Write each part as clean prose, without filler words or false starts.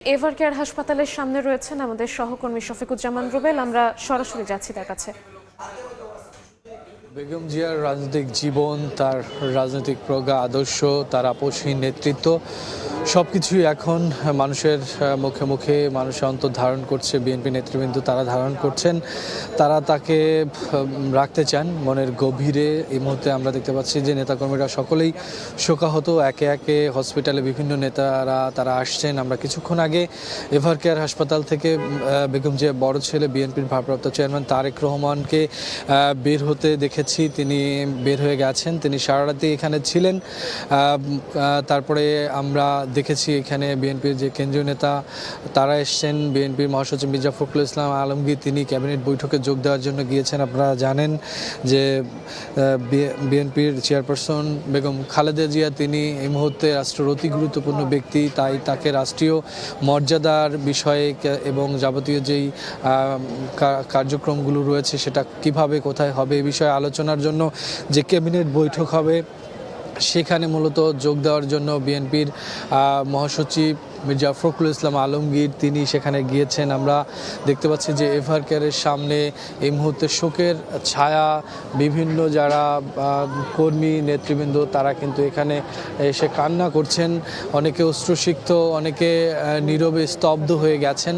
এভারকেয়ার হাসপাতালের সামনে রয়েছেন আমাদের সহকর্মী শফিকুজ্জামান রুবেল। আমরা সরাসরি যাচ্ছি তার কাছে। বেগম জিয়ার রাজনৈতিক জীবন, তার রাজনৈতিক প্রজ্ঞা, আদর্শ, তার আপোষহীন নেতৃত্ব সবকিছুই এখন মানুষের মুখে মুখে, মানুষের অন্তর ধারণ করছে। বিএনপি নেতৃবৃন্দ তারা ধারণ করছেন, তারা তাকে রাখতে চান মনের গভীরে। এই মুহূর্তে আমরা দেখতে পাচ্ছি যে নেতাকর্মীরা সকলেই শোকাহত। একে একে হসপিটালে বিভিন্ন নেতারা তারা আসছেন। আমরা কিছুক্ষণ আগে এভারকেয়ার হাসপাতাল থেকে বেগম জিয়ার বড় ছেলে বিএনপির ভারপ্রাপ্ত চেয়ারম্যান তারেক রহমানকে বের হতে দেখেছি। তিনি বের হয়ে গেছেন, তিনি সারা রাতে এখানে ছিলেন। তারপরে আমরা দেখেছি এখানে বিএনপির যে কেন্দ্রীয় নেতা তারা এসছেন। বিএনপির মহাসচিব মির্জা ফখরুল ইসলাম আলমগীর তিনি ক্যাবিনেট বৈঠকে যোগ দেওয়ার জন্য গিয়েছেন। আপনারা জানেন যে বিএনপির চেয়ারপারসন বেগম খালেদা জিয়া তিনি এই মুহূর্তে রাষ্ট্রের অতি গুরুত্বপূর্ণ ব্যক্তি, তাই তাকে রাষ্ট্রীয় মর্যাদার বিষয়ে এবং যাবতীয় যেই কার্যক্রমগুলো রয়েছে সেটা কিভাবে কোথায় হবে এই বিষয়ে আলোচনার জন্য যে ক্যাবিনেট বৈঠক হবে সেখানে মূলত যোগ দেওয়ার জন্য বিএনপির মহাসচিব মির্জা ফখরুল ইসলাম আলমগীর তিনি সেখানে গিয়েছেন। আমরা দেখতে পাচ্ছি যে এভারকেয়ারের সামনে এই মুহূর্তে শোকের ছায়া। বিভিন্ন যারা কর্মী নেতৃবৃন্দ তারা কিন্তু এখানে এসে কান্না করছেন। অনেকে অশ্রুসিক্ত, অনেকে নীরবে স্তব্ধ হয়ে গেছেন।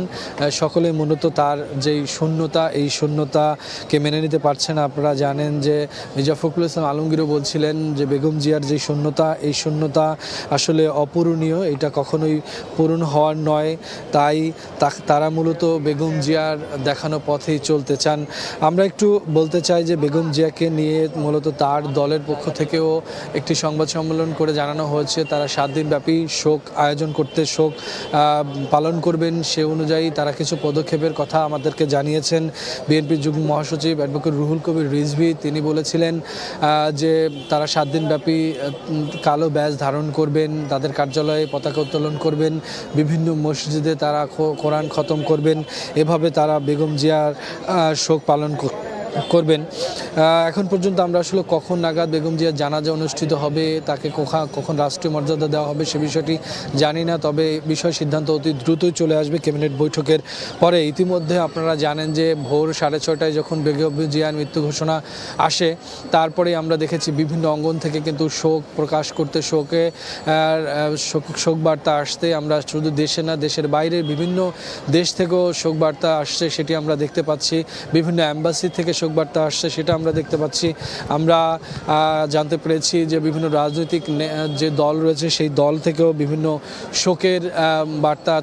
সকলে মূলত তার যেই শূন্যতা, এই শূন্যতাকে মেনে নিতে পারছেন। আপনারা জানেন যে মির্জা ফখরুল ইসলাম আলমগীরও বলছিলেন যে বেগম জিয়ার যে শূন্যতা, এই শূন্যতা আসলে অপূরণীয়, এটা কখনোই পূরণ হওয়ার নয়। তাই তারা মূলত বেগম জিয়ার দেখানো পথেই চলতে চান। আমরা একটু বলতে চাই যে বেগম জিয়াকে নিয়ে মূলত তার দলের পক্ষ থেকেও একটি সংবাদ সম্মেলন করে জানানো হয়েছে তারা 7 দিনব্যাপী শোক আয়োজন করতে, শোক পালন করবেন। সে অনুযায়ী তারা কিছু পদক্ষেপের কথা আমাদেরকে জানিয়েছেন। বিএনপির যুগ্ম মহাসচিব অ্যাডভোকেট রুহুল কবির রিজভী তিনি বলেছিলেন যে তারা 7 দিনব্যাপী কালো ব্যাজ ধারণ করবেন, তাদের কার্যালয়ে পতাকা উত্তোলন করবেন, বিভিন্ন মসজিদে তারা কোরআন খতম করবেন। এভাবে তারা বেগম জিয়ার শোক পালন করবেন। এখন পর্যন্ত আমরা আসলে কখন নাগাদ বেগম জিয়ার জানাজা অনুষ্ঠিত হবে, তাকে কখন রাষ্ট্রীয় মর্যাদা দেওয়া হবে সে বিষয়টি জানি না। তবে বিষয় সিদ্ধান্ত অতি দ্রুতই চলে আসবে ক্যাবিনেট বৈঠকের পরে। ইতিমধ্যে আপনারা জানেন যে ভোর 6:30টায় যখন বেগম জিয়ার মৃত্যু ঘোষণা আসে, তারপরে আমরা দেখেছি বিভিন্ন অঙ্গন থেকে কিন্তু শোক প্রকাশ করতে, শোক বার্তা আসতে। আমরা শুধু দেশে না, দেশের বাইরে বিভিন্ন দেশ থেকেও শোক বার্তা আসছে, সেটি আমরা দেখতে পাচ্ছি। বিভিন্ন অ্যাম্বাসি থেকে শোক বার্তা আসছে, সেটা আমরা দেখতে পাচ্ছি। আমরা জানতে পেরেছি যে বিভিন্ন রাজনৈতিক যে দল রয়েছে সেই দল থেকেও বিভিন্ন শোকের বার্তা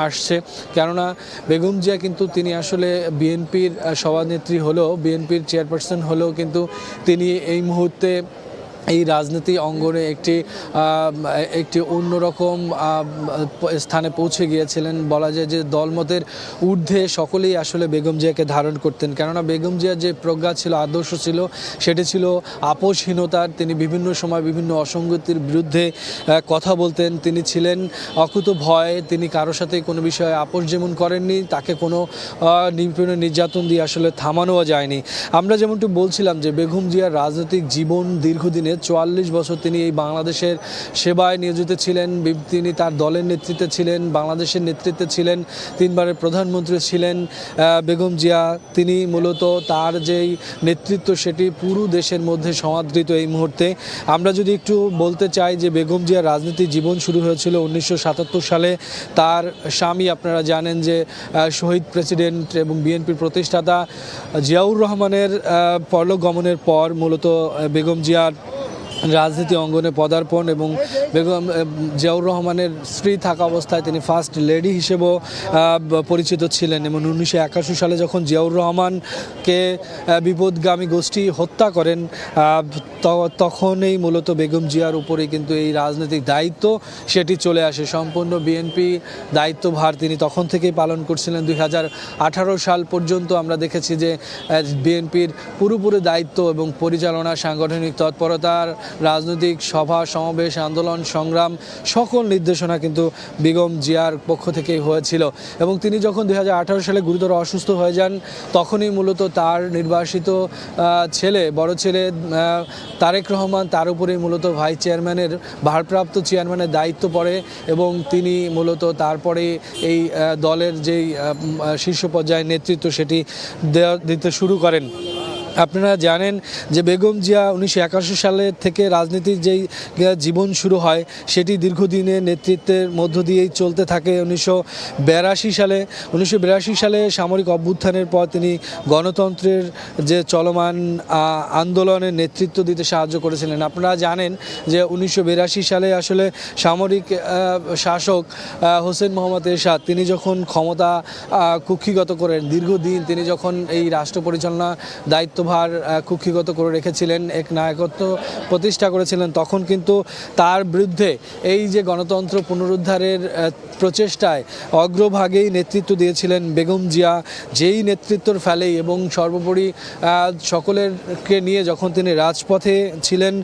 আসছে। কেননা বেগম জিয়া কিন্তু তিনি আসলে বিএনপির সভানেত্রী হলেও, বিএনপির চেয়ারপারসন হলেও কিন্তু তিনি এই মুহূর্তে এই রাজনীতি অঙ্গনে একটি অন্যরকম স্থানে পৌঁছে গিয়েছিলেন। বলা যায় যে দলমতের ঊর্ধ্বে সকলেই আসলে বেগম জিয়াকে ধারণ করতেন। কেননা বেগম জিয়ার যে প্রজ্ঞা ছিল, আদর্শ ছিল, সেটি ছিল আপোষহীনতার। তিনি বিভিন্ন সময় বিভিন্ন অসঙ্গতির বিরুদ্ধে কথা বলতেন। তিনি ছিলেন অকুত ভয়, তিনি কারোর সাথে কোনো বিষয়ে আপোষ যেমন করেননি, তাকে কোনো নির্যাতন দিয়ে আসলে থামানোও যায়নি। আমরা যেমনটি বলছিলাম যে বেগম জিয়ার রাজনৈতিক জীবন দীর্ঘদিনের 44 বছর তিনি এই বাংলাদেশের সেবায় নিয়োজিত ছিলেন। তিনি তার দলের নেতৃত্বে ছিলেন, বাংলাদেশের নেতৃত্বে ছিলেন, 3 বারের প্রধানমন্ত্রী ছিলেন বেগম জিয়া। তিনি মূলত তার যেই নেতৃত্ব সেটি পুরো দেশের মধ্যে সমাদৃত। এই মুহূর্তে আমরা যদি একটু বলতে চাই যে বেগম জিয়ার রাজনৈতিক জীবন শুরু হয়েছিল 1977 সালে। তার স্বামী আপনারা জানেন যে শহীদ প্রেসিডেন্ট এবং বিএনপির প্রতিষ্ঠাতা জিয়াউর রহমানের পরলোক গমনের পর মূলত বেগম জিয়ার রাজনীতি অঙ্গনে পদার্পণ, এবং বেগম জিয়াউর রহমানের স্ত্রী থাকা অবস্থায় তিনি ফার্স্ট লেডি হিসেবেও পরিচিত ছিলেন। এবং 1981 সালে যখন জিয়াউর রহমানকে বিপদগামী গোষ্ঠী হত্যা করেন, তখনই মূলত বেগম জিয়ার উপরে কিন্তু এই রাজনৈতিক দায়িত্ব সেটি চলে আসে। সম্পূর্ণ বিএনপি দায়িত্বভার তিনি তখন থেকেই পালন করছিলেন। 2018 সাল পর্যন্ত আমরা দেখেছি যে বিএনপির পুরোপুরি দায়িত্ব এবং পরিচালনা, সাংগঠনিক তৎপরতার রাজনৈতিক সভা সমাবেশ আন্দোলন সংগ্রাম সকল নির্দেশনা কিন্তু বেগম জিয়ার পক্ষ থেকেই হয়েছিল। এবং তিনি যখন 2018 সালে গুরুতর অসুস্থ হয়ে যান তখনই মূলত তার নির্বাসিত ছেলে বড় ছেলে তারেক রহমান তার উপরেই মূলত ভাইস চেয়ারম্যানের ভারপ্রাপ্ত চেয়ারম্যানের দায়িত্ব পড়ে এবং তিনি মূলত তারপরে এই দলের যেই শীর্ষ পর্যায়ের নেতৃত্ব সেটি দিতে শুরু করেন। আপনারা জানেন যে বেগম জিয়া 1981 সালে থেকে রাজনীতির যেই জীবন শুরু হয় সেটি দীর্ঘদিনের নেতৃত্বের মধ্য দিয়েই চলতে থাকে। 1982 সালে সামরিক অভ্যুত্থানের পর তিনি গণতন্ত্রের যে চলমান আন্দোলনের নেতৃত্ব দিতে সাহায্য করেছিলেন। আপনারা জানেন যে 1982 সালে আসলে সামরিক শাসক হোসেন মোহাম্মদ এরশাদ তিনি যখন ক্ষমতা কুক্ষিগত করেন, দীর্ঘদিন তিনি যখন এই রাষ্ট্র পরিচালনা দায়িত্বভার কুক্ষিগত করে রেখেছিলেন, এক নায়কত্ব প্রতিষ্ঠা করেছিলেন, তখন কিন্তু তার বিরুদ্ধে এই যে গণতন্ত্র পুনরুদ্ধারের প্রচেষ্টায় অগ্রভাগেই নেতৃত্ব দিয়েছিলেন বেগম জিয়া, যেই নেতৃত্বর ফেলেই এবং সর্বোপরি সকলেরকে নিয়ে যখন তিনি রাজপথে ছিলেন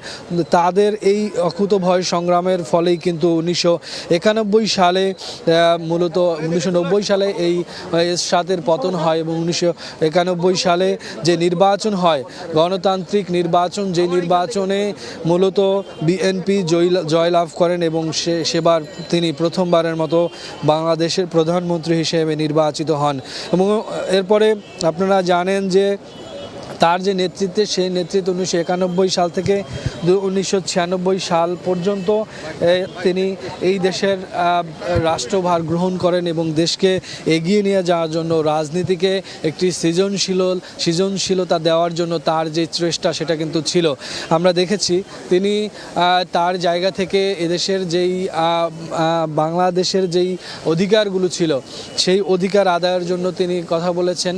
তাদের এই অকুতভয় সংগ্রামের ফলেই কিন্তু 1991 সালে মূলত 1990 সালে এই এরশাদের পতন হয় এবং 1991 সালে যে নির্বাচন হয় গণতান্ত্রিক নির্বাচন, যে নির্বাচনে মূলত বিএনপি জয়লাভ করেন এবং সেবার তিনি প্রথমবারের মতো বাংলাদেশের প্রধানমন্ত্রী হিসেবে নির্বাচিত হন। এবং এরপরে আপনারা জানেন যে তার যে নেতৃত্বে সেই নেতৃত্ব 1991 সাল থেকে 1996 সাল পর্যন্ত তিনি এই দেশের রাষ্ট্রভার গ্রহণ করেন এবং দেশকে এগিয়ে নিয়ে যাওয়ার জন্য রাজনীতিকে একটি সৃজনশীলতা দেওয়ার জন্য তার যে চেষ্টা সেটা কিন্তু ছিল। আমরা দেখেছি তিনি তার জায়গা থেকে এদেশের যেই বাংলাদেশের যেই অধিকারগুলো ছিল সেই অধিকার আদায়ের জন্য তিনি কথা বলেছেন